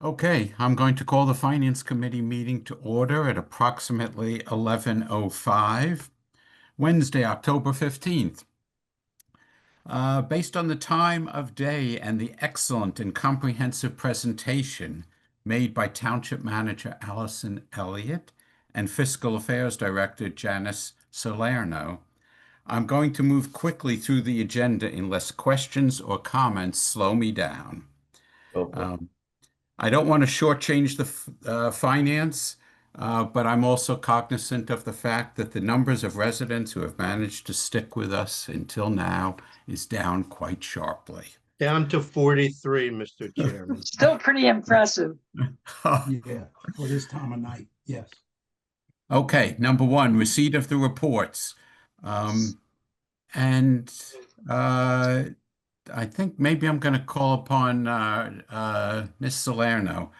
Okay, I'm going to call the Finance Committee meeting to order at approximately 11:05, Wednesday, October 15th. Based on the time of day and the excellent and comprehensive presentation made by Township Manager Allison Elliott and Fiscal Affairs Director Janice Salerno, I'm going to move quickly through the agenda unless questions or comments slow me down. Okay. I don't want to shortchange the finance, but I'm also cognizant of the fact that the numbers of residents who have managed to stick with us until now is down quite sharply. Down to 43, Mr. Chairman. Still pretty impressive. Yeah, for this time of night, yes. Okay, number one, receipt of the reports. And I think maybe I'm going to call upon Ms. Salerno.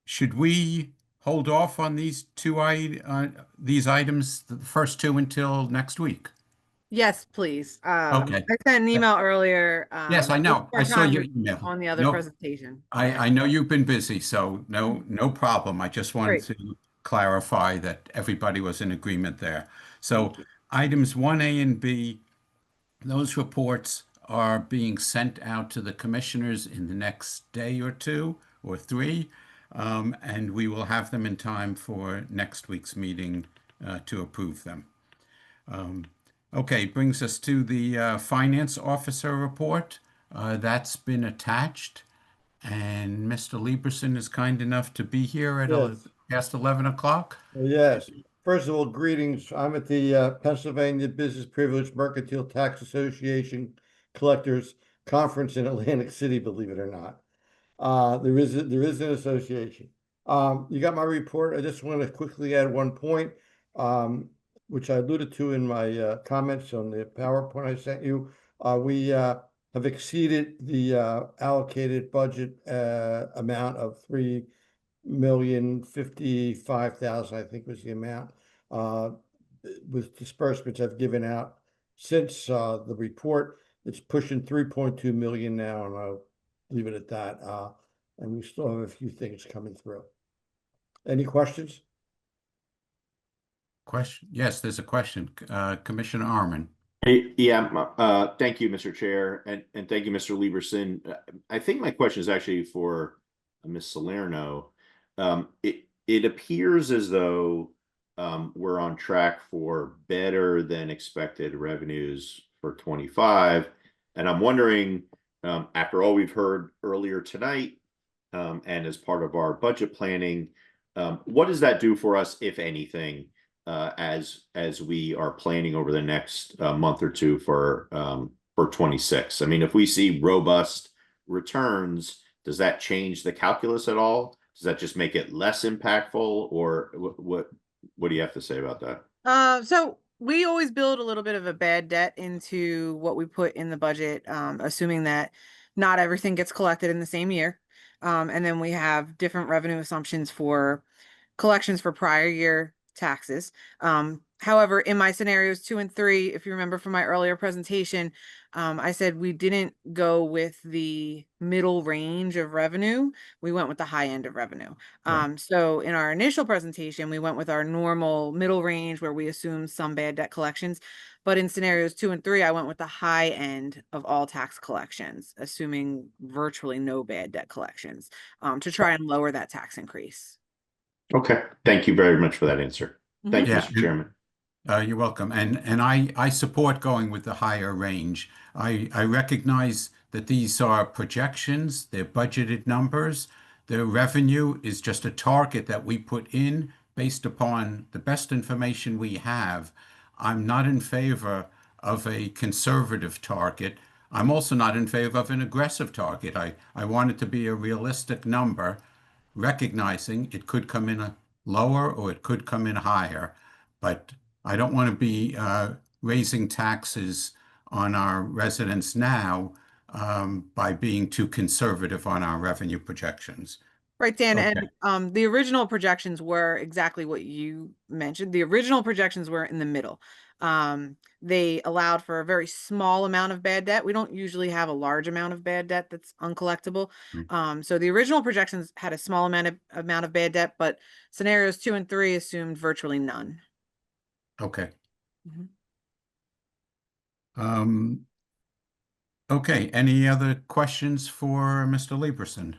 Should we hold off on these these items, the first two, until next week? Yes, please. Okay. I sent an email earlier. Yes, I know. I saw your time email. on the other No, presentation. I know you've been busy, so no problem. I just wanted Great. to clarify that everybody was in agreement there. So items 1A and B, those reports are being sent out to the commissioners in the next day or two or three, and we will have them in time for next week's meeting to approve them. Okay, brings us to the finance officer report. That's been attached, and Mr. Lieberson is kind enough to be here at Yes. past 11 o'clock. Yes. First of all, greetings. I'm at the Pennsylvania Business Privilege Mercantile Tax Association Collectors Conference in Atlantic City, believe it or not. There is an association. You got my report. I just want to quickly add one point, which I alluded to in my comments on the PowerPoint I sent you. We have exceeded the allocated budget amount of $3,055,000, I think was the amount, with disbursements I've given out since the report. It's pushing 3.2 million now, and I'll leave it at that. And we still have a few things coming through. Any questions? Question? Yes, there's a question. Commissioner Arman. Yeah, thank you, Mr. Chair, and thank you, Mr. Lieberson. I think my question is actually for Ms. Salerno. It appears as though we're on track for better than expected revenues for 25, and I'm wondering, after all we've heard earlier tonight, and as part of our budget planning, what does that do for us, if anything, as we are planning over the next month or two for 26? I mean, if we see robust returns, does that change the calculus at all? Does that just make it less impactful, or what do you have to say about that? So we always build a little bit of a bad debt into what we put in the budget, assuming that not everything gets collected in the same year. And then we have different revenue assumptions for collections for prior year taxes. However, in my scenarios 2 and 3, if you remember from my earlier presentation, I said we didn't go with the middle range of revenue. We went with the high end of revenue. So in our initial presentation, we went with our normal middle range where we assumed some bad debt collections. But in scenarios 2 and 3, I went with the high end of all tax collections, assuming virtually no bad debt collections, to try and lower that tax increase. Okay, thank you very much for that answer. Thank you, Yeah. Mr. Chairman. You're welcome. And I support going with the higher range. I recognize that these are projections, they're budgeted numbers. The revenue is just a target that we put in based upon the best information we have. I'm not in favor of a conservative target. I'm also not in favor of an aggressive target. I want it to be a realistic number, recognizing it could come in lower or it could come in higher. But I don't want to be raising taxes on our residents now by being too conservative on our revenue projections. Right, Dan, Okay. and the original projections were exactly what you mentioned. The original projections were in the middle. They allowed for a very small amount of bad debt. We don't usually have a large amount of bad debt that's uncollectible. So the original projections had a small amount of bad debt, but scenarios 2 and 3 assumed virtually none. Okay. Mhm. Okay, any other questions for Mr. Lieberson?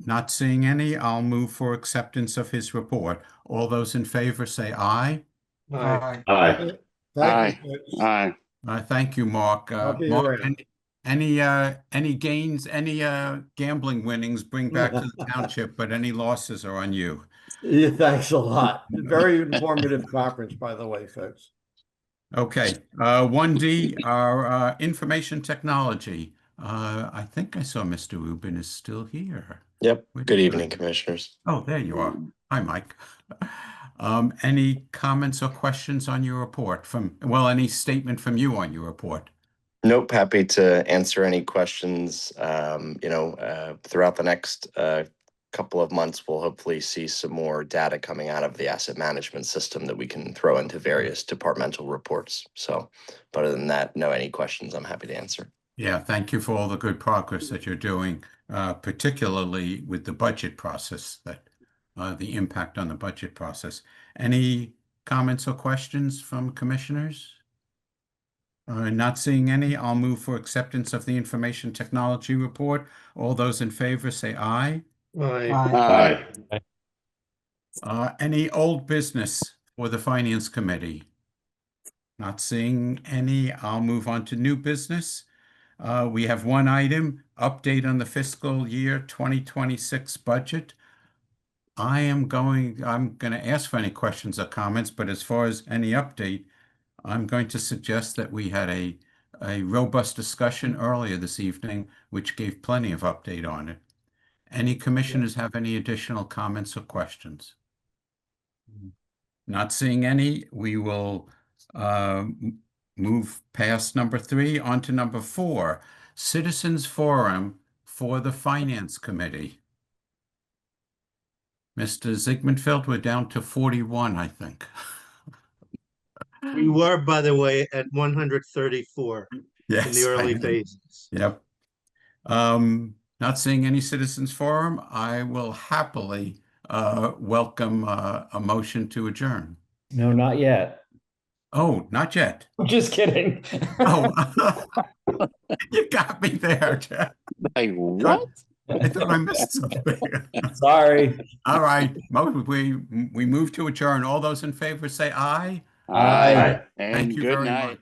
Not seeing any, I'll move for acceptance of his report. All those in favor say aye. Aye. Aye. Thank you, folks. Aye. Thank you, Mark. I'll be Mark, around. any gains, any gambling winnings bring back to the township, but any losses are on you. Yeah, thanks a lot. Very informative conference, by the way, folks. Okay, 1D, our information technology. I think I saw Mr. Rubin is still here. Yep. Where Good did he evening, go? commissioners. Oh, there you are. Hi, Mike. Any comments or questions on your report any statement from you on your report? Nope. Happy to answer any questions. Throughout the next couple of months, we'll hopefully see some more data coming out of the asset management system that we can throw into various departmental reports. So, but other than that, any questions I'm happy to answer. Yeah, thank you for all the good progress that you're doing, particularly with the budget process, the impact on the budget process. Any comments or questions from commissioners? Not seeing any, I'll move for acceptance of the information technology report. All those in favor say aye. Aye. Any old business for the Finance Committee? Not seeing any, I'll move on to new business. We have one item, update on the fiscal year 2026 budget. I'm going to ask for any questions or comments, but as far as any update, I'm going to suggest that we had a robust discussion earlier this evening, which gave plenty of update on it. Any commissioners have any additional comments or questions? Not seeing any, we will move past number 3 on to number 4, Citizens Forum for the Finance Committee. Mr. Zygmuntfeld, we're down to 41, I think. We were, by the way, at 134 in Yes, the I early know. phases. Yep. Not seeing any Citizens Forum, I will happily welcome a motion to adjourn. No, not yet. Oh, not yet. I'm just kidding. Oh, you got me there, Jeff. Like what? I thought I missed something. Sorry. All right, we move to adjourn. All those in favor say aye. Aye. And Thank you good very night. much.